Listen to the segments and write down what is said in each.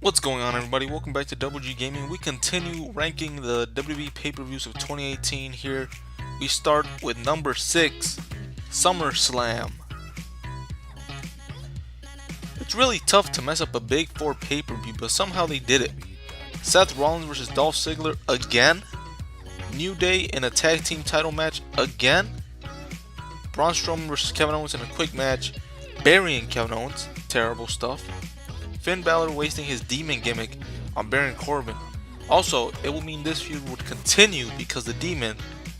What's going on, everybody? Welcome back to Double G Gaming. We continue ranking the WWE pay-per-views of 2018 here. We start with number 6, SummerSlam. It's really tough to mess up a big 4 pay-per-view, but somehow they did it. Seth Rollins versus Dolph Ziggler again. New Day in a tag team title match again. Braun Strowman versus Kevin Owens in a quick match. Burying Kevin Owens. Terrible stuff. Finn Balor wasting his demon gimmick on Baron Corbin. Also, it will mean this feud would continue because the demon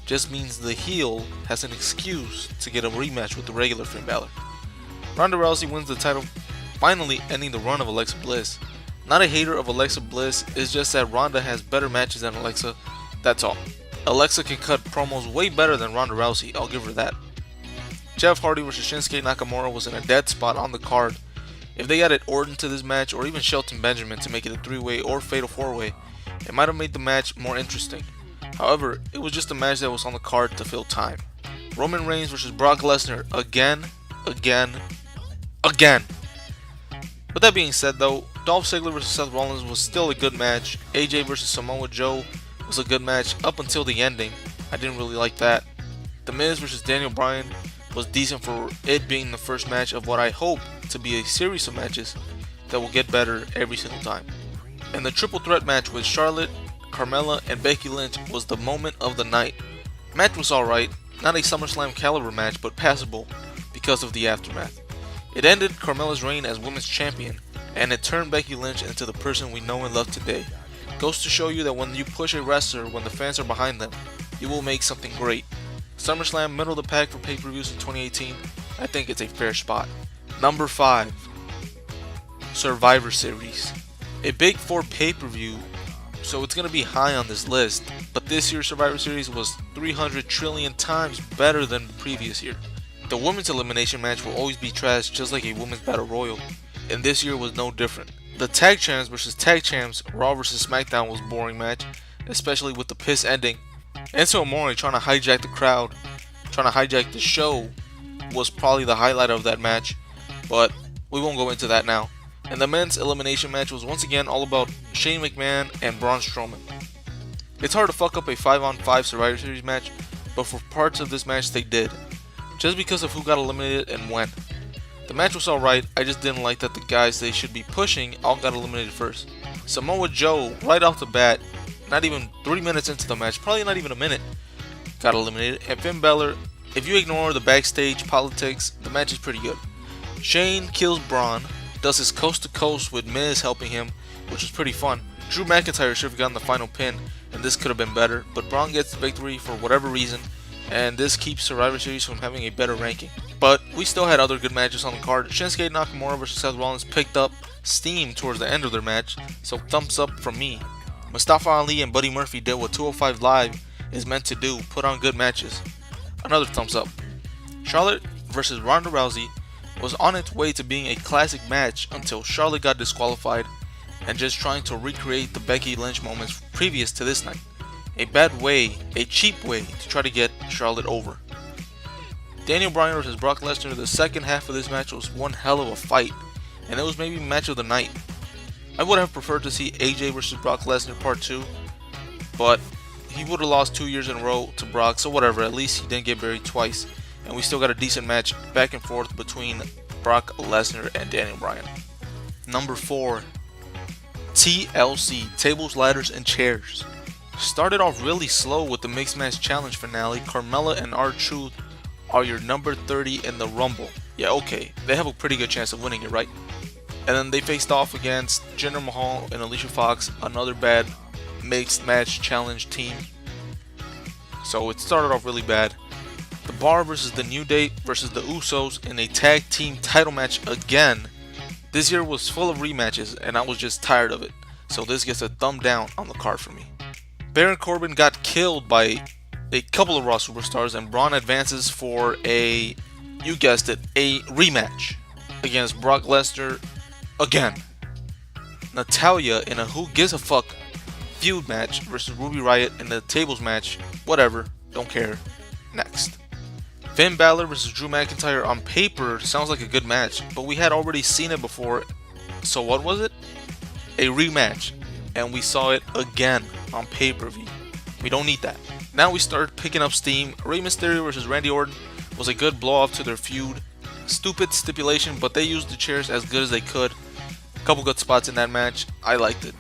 just means the heel has an excuse to get a rematch with the regular Finn Balor. Ronda Rousey wins the title, finally ending the run of Alexa Bliss. Not a hater of Alexa Bliss, it's just that Ronda has better matches than Alexa, that's all. Alexa can cut promos way better than Ronda Rousey, I'll give her that. Jeff Hardy vs Shinsuke Nakamura was in a dead spot on the card. If they added Orton to this match, or even Shelton Benjamin to make it a 3-way or fatal 4-way, it might have made the match more interesting. However, it was just a match that was on the card to fill time. Roman Reigns vs Brock Lesnar again. With that being said though, Dolph Ziggler vs Seth Rollins was still a good match. AJ vs Samoa Joe was a good match up until the ending. I didn't really like that. The Miz vs Daniel Bryan was decent for it being the first match of what I hope to be a series of matches that will get better every single time. And the triple threat match with Charlotte, Carmella, and Becky Lynch was the moment of the night. Match was alright, not a SummerSlam caliber match, but passable because of the aftermath. It ended Carmella's reign as women's champion, and it turned Becky Lynch into the person we know and love today. Goes to show you that when you push a wrestler when the fans are behind them, you will make something great. SummerSlam middle of the pack for pay-per-views in 2018, I think it's a fair spot. Number 5, Survivor Series. A big 4 pay-per-view, so it's going to be high on this list, but this year's Survivor Series was 300 trillion times better than the previous year. The women's elimination match will always be trash just like a women's battle royal, and this year was no different. The tag champs versus tag champs Raw vs SmackDown was a boring match, especially with the piss ending. Enzo Amore trying to hijack the crowd, trying to hijack the show was probably the highlight of that match, but we won't go into that now. And the men's elimination match was once again all about Shane McMahon and Braun Strowman. It's hard to fuck up a 5-on-5 Survivor Series match, but for parts of this match they did, just because of who got eliminated and when. The match was alright, I just didn't like that the guys they should be pushing all got eliminated first. Samoa Joe, right off the bat, not even 3 minutes into the match, probably not even a minute, got eliminated. And Finn Balor, if you ignore the backstage politics, the match is pretty good. Shane kills Braun, does his coast to coast with Miz helping him, which was pretty fun. Drew McIntyre should have gotten the final pin, and this could have been better, but Braun gets the victory for whatever reason, and this keeps Survivor Series from having a better ranking. But we still had other good matches on the card. Shinsuke Nakamura vs Seth Rollins picked up steam towards the end of their match, so thumbs up from me. Mustafa Ali and Buddy Murphy did what 205 Live is meant to do, put on good matches. Another thumbs up. Charlotte vs Ronda Rousey was on its way to being a classic match until Charlotte got disqualified and just trying to recreate the Becky Lynch moments previous to this night. A bad way, a cheap way to try to get Charlotte over. Daniel Bryan vs Brock Lesnar, the second half of this match was one hell of a fight, and it was maybe match of the night. I would have preferred to see AJ vs Brock Lesnar part 2, but he would have lost 2 years in a row to Brock, so whatever, at least he didn't get buried twice, and we still got a decent match back and forth between Brock Lesnar and Daniel Bryan. Number 4, TLC, Tables, Ladders, and Chairs. Started off really slow with the Mixed Match Challenge finale. Carmella and R-Truth are your number 30 in the Rumble. Yeah, okay, they have a pretty good chance of winning it, right? And then they faced off against Jinder Mahal and Alicia Fox, another bad Mixed Match Challenge team. So it started off really bad. The Bar versus the New Day versus the Usos in a tag team title match again. This year was full of rematches and I was just tired of it. So this gets a thumb down on the card for me. Baron Corbin got killed by a couple of Raw superstars, and Braun advances for a, you guessed it, a rematch against Brock Lesnar again. Natalya in a who gives a fuck feud match versus Ruby Riott in the tables match. Whatever, don't care. Next. Finn Balor versus Drew McIntyre on paper sounds like a good match, but we had already seen it before, so what was it? a rematch, and we saw it again on pay-per-view. We don't need that. Now we start picking up steam. Rey Mysterio versus Randy Orton was a good blow-off to their feud. Stupid stipulation, but they used the chairs as good as they could. A couple good spots in that match. I liked it.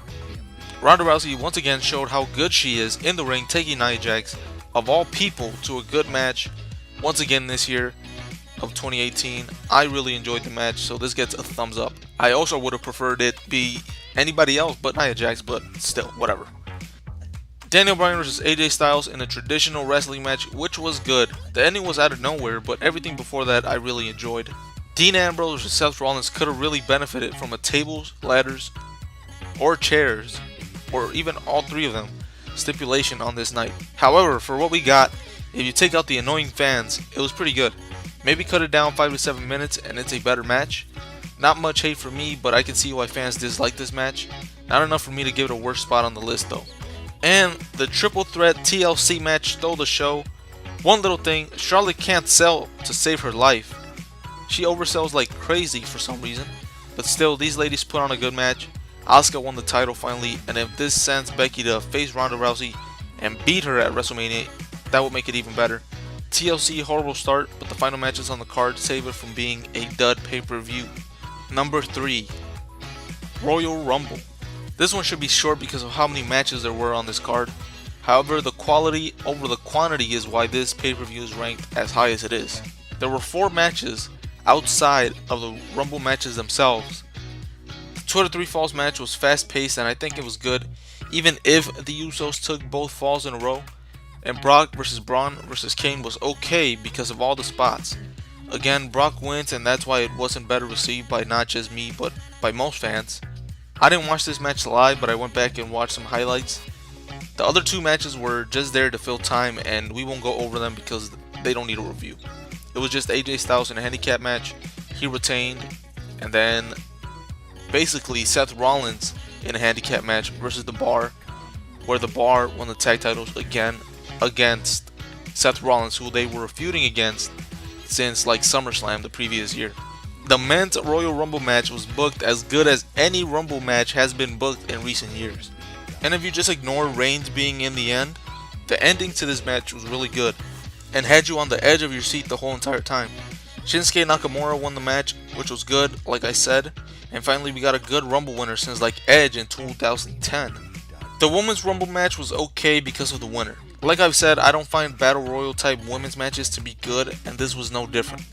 Ronda Rousey once again showed how good she is in the ring, taking Nia Jax, of all people, to a good match once again this year of 2018. I really enjoyed the match, so this gets a thumbs up. I also would have preferred it be anybody else but Nia Jax, but still, whatever. Daniel Bryan versus AJ Styles in a traditional wrestling match, which was good. The ending was out of nowhere, but everything before that I really enjoyed. Dean Ambrose versus Seth Rollins could have really benefited from a tables, ladders, or chairs, or even all three of them, stipulation on this night. However, for what we got, if you take out the annoying fans, it was pretty good. Maybe cut it down 5 to 7 minutes and it's a better match. Not much hate for me, but I can see why fans dislike this match. Not enough for me to give it a worst spot on the list though. And the triple threat TLC match stole the show. One little thing, Charlotte can't sell to save her life. She oversells like crazy for some reason, but still these ladies put on a good match. Asuka won the title finally, and if this sends Becky to face Ronda Rousey and beat her at WrestleMania, that would make it even better. TLC horrible start, but the final matches on the card save it from being a dud pay-per-view. Number 3, Royal Rumble. This one should be short because of how many matches there were on this card. However, the quality over the quantity is why this pay-per-view is ranked as high as it is. There were 4 matches outside of the Rumble matches themselves. The 2 out of 3 falls match was fast-paced and I think it was good, even if the Usos took both falls in a row. And Brock versus Braun versus Kane was okay because of all the spots. Again, Brock wins, and that's why it wasn't better received by not just me but by most fans. I didn't watch this match live, but I went back and watched some highlights. The other 2 matches were just there to fill time, and we won't go over them because they don't need a review. It was just AJ Styles in a handicap match. He retained, and then basically Seth Rollins in a handicap match versus The Bar, where The Bar won the tag titles again against Seth Rollins, who they were feuding against since like SummerSlam the previous year. The men's Royal Rumble match was booked as good as any Rumble match has been booked in recent years. And if you just ignore Reigns being in the end, the ending to this match was really good and had you on the edge of your seat the whole entire time. Shinsuke Nakamura won the match, which was good, like I said, and finally we got a good Rumble winner since like Edge in 2010. The women's Rumble match was okay because of the winner. Like I've said, I don't find Battle Royal type women's matches to be good, and this was no different.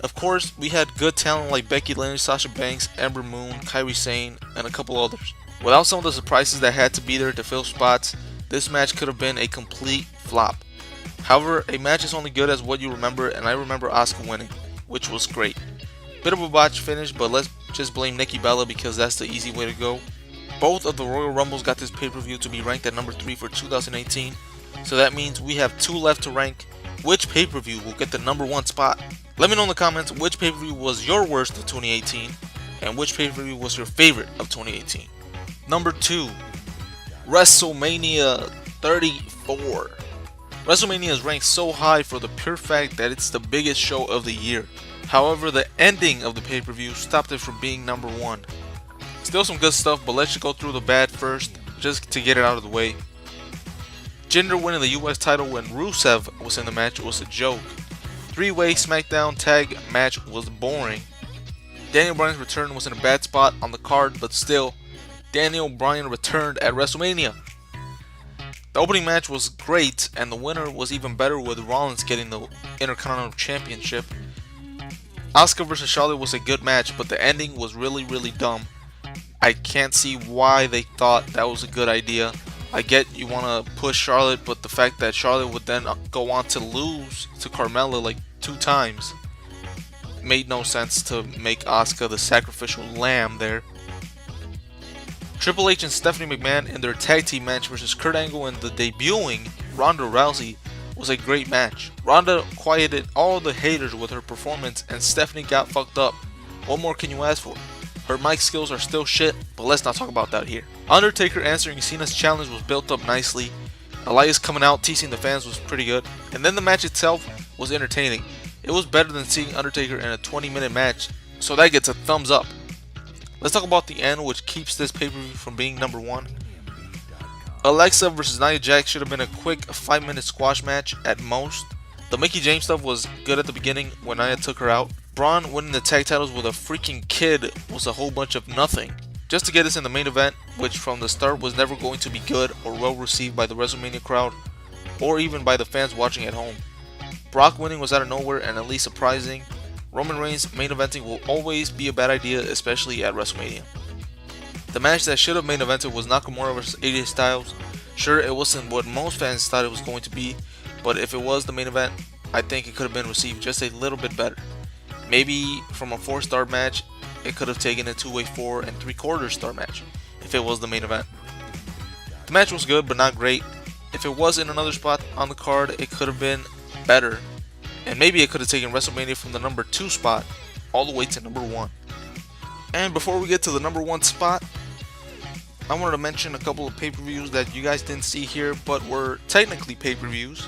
Of course, we had good talent like Becky Lynch, Sasha Banks, Ember Moon, Kairi Sane, and a couple others. Without some of the surprises that had to be there to fill spots, this match could have been a complete flop. However, a match is only good as what you remember, and I remember Asuka winning, which was great. Bit of a botch finish, but let's just blame Nikki Bella because that's the easy way to go. Both of the Royal Rumbles got this pay-per-view to be ranked at number 3 for 2018, so that means we have 2 left to rank. Which pay-per-view will get the number 1 spot? Let me know in the comments which pay-per-view was your worst of 2018 and which pay-per-view was your favorite of 2018. Number 2, WrestleMania 34. WrestleMania is ranked so high for the pure fact that it's the biggest show of the year. However, the ending of the pay-per-view stopped it from being number 1. Still some good stuff, but let's just go through the bad first, just to get it out of the way. Jinder winning the US title when Rusev was in the match was a joke. 3-way SmackDown tag match was boring. Daniel Bryan's return was in a bad spot on the card, but still, Daniel Bryan returned at WrestleMania. The opening match was great, and the winner was even better with Rollins getting the Intercontinental Championship. Asuka vs Charlotte was a good match, but the ending was really dumb. I can't see why they thought that was a good idea. I get you want to push Charlotte, but the fact that Charlotte would then go on to lose to Carmella like 2 times made no sense to make Asuka the sacrificial lamb there. Triple H and Stephanie McMahon in their tag team match versus Kurt Angle and the debuting Ronda Rousey was a great match. Ronda quieted all the haters with her performance and Stephanie got fucked up. What more can you ask for? Her mic skills are still shit, but let's not talk about that here. Undertaker answering Cena's challenge was built up nicely. Elias coming out teasing the fans was pretty good. And then the match itself was entertaining. It was better than seeing Undertaker in a 20-minute match, so that gets a thumbs up. Let's talk about the end, which keeps this pay-per-view from being number 1. Alexa versus Nia Jax should have been a quick 5-minute squash match at most. The Mickie James stuff was good at the beginning when Nia took her out. Braun winning the tag titles with a freaking kid was a whole bunch of nothing. Just to get us in the main event, which from the start was never going to be good or well received by the WrestleMania crowd, or even by the fans watching at home. Brock winning was out of nowhere and at least surprising. Roman Reigns main eventing will always be a bad idea, especially at WrestleMania. The match that should have main evented was Nakamura vs AJ Styles. Sure, it wasn't what most fans thought it was going to be, but if it was the main event, I think it could have been received just a little bit better. Maybe from a 4-star match, it could have taken a 2-way 4 3/4 star match if it was the main event. The match was good, but not great. If it was in another spot on the card, it could have been better, and maybe it could have taken WrestleMania from the number 2 spot all the way to number 1. And before we get to the number 1 spot, I wanted to mention a couple of pay-per-views that you guys didn't see here, but were technically pay-per-views.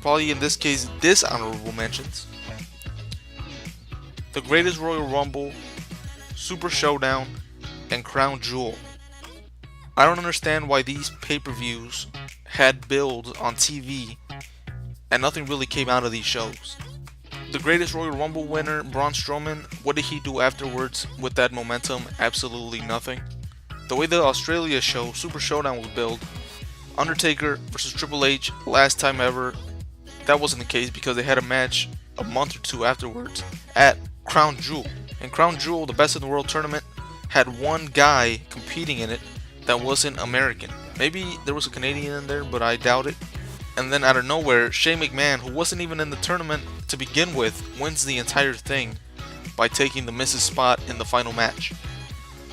Probably in this case, dishonorable mentions. The Greatest Royal Rumble, Super Showdown, and Crown Jewel. I don't understand why these pay-per-views had builds on TV and nothing really came out of these shows. The Greatest Royal Rumble winner, Braun Strowman, what did he do afterwards with that momentum? Absolutely nothing. The way the Australia show, Super Showdown, was billed, Undertaker versus Triple H, last time ever, that wasn't the case because they had a match a month or 2 afterwards at Crown Jewel. And Crown Jewel, the Best in the World tournament, had one guy competing in it that wasn't American. Maybe there was a Canadian in there, but I doubt it. And then out of nowhere, Shane McMahon, who wasn't even in the tournament to begin with, wins the entire thing by taking the Mrs. spot in the final match.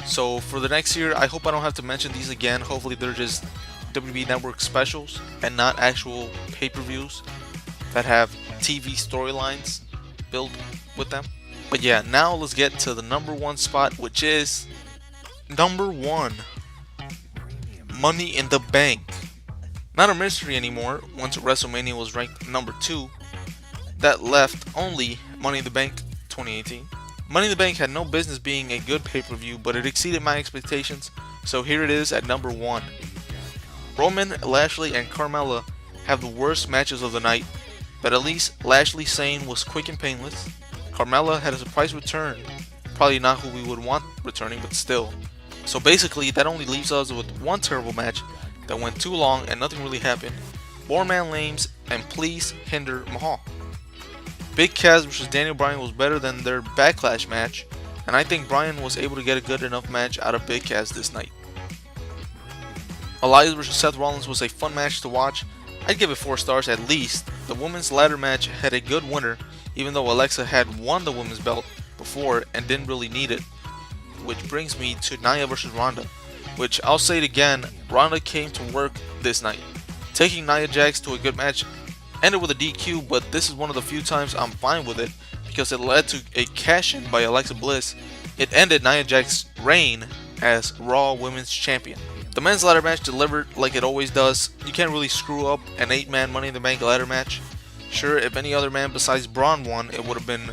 So for the next year, I hope I don't have to mention these again. Hopefully they're just WWE Network specials and not actual pay-per-views that have TV storylines built with them. But yeah, now let's get to the number 1 spot, which is number 1, Money in the Bank. Not a mystery anymore once WrestleMania was ranked number 2. That left only Money in the Bank 2018. Money in the Bank had no business being a good pay-per-view, but it exceeded my expectations, so here it is at number 1. Roman, Lashley, and Carmella have the worst matches of the night, but at least Lashley's saying was quick and painless. Carmella had a surprise return, probably not who we would want returning, but still. So basically, that only leaves us with one terrible match that went too long and nothing really happened. Boreman Lames and Please Hinder Mahal. Big Cass versus Daniel Bryan was better than their Backlash match, and I think Bryan was able to get a good enough match out of Big Cass this night. Elias versus Seth Rollins was a fun match to watch. I'd give it 4 stars at least. The women's ladder match had a good winner, even though Alexa had won the women's belt before and didn't really need it. Which brings me to Nia versus Ronda, which I'll say it again, Ronda came to work this night. Taking Nia Jax to a good match ended with a DQ, but this is one of the few times I'm fine with it because it led to a cash-in by Alexa Bliss. It ended Nia Jax's reign as Raw Women's Champion. The men's ladder match delivered like it always does. You can't really screw up an 8-man Money in the Bank ladder match. Sure, if any other man besides Braun won, it would have been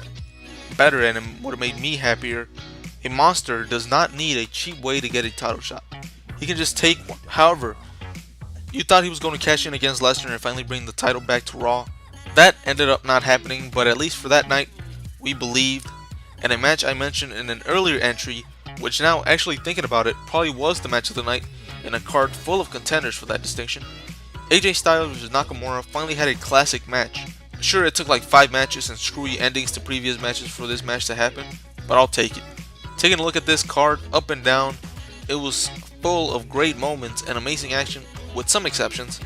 better and it would have made me happier. A monster does not need a cheap way to get a title shot. He can just take one. However, you thought he was going to cash in against Lesnar and finally bring the title back to Raw. That ended up not happening, but at least for that night, we believed. And a match I mentioned in an earlier entry, which now actually thinking about it, probably was the match of the night in a card full of contenders for that distinction. AJ Styles vs Nakamura finally had a classic match. Sure, it took like 5 matches and screwy endings to previous matches for this match to happen, but I'll take it. Taking a look at this card up and down, it was full of great moments and amazing action with some exceptions,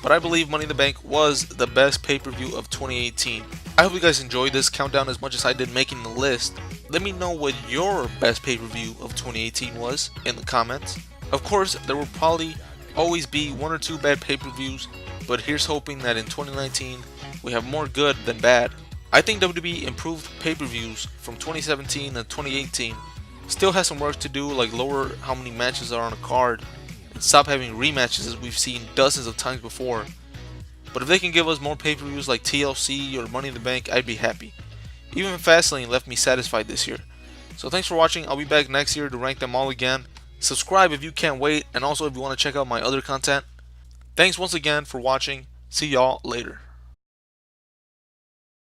but I believe Money in the Bank was the best pay-per-view of 2018. I hope you guys enjoyed this countdown as much as I did making the list. Let me know what your best pay-per-view of 2018 was in the comments. Of course, there will probably always be 1 or 2 bad pay-per-views, but here's hoping that in 2019 we have more good than bad. I think WWE improved pay-per-views from 2017 to 2018. Still has some work to do, like lower how many matches are on a card and stop having rematches as we've seen dozens of times before. But if they can give us more pay-per-views like TLC or Money in the Bank, I'd be happy. Even Fastlane left me satisfied this year. So thanks for watching. I'll be back next year to rank them all again. Subscribe if you can't wait, and also if you want to check out my other content. Thanks once again for watching. See y'all later.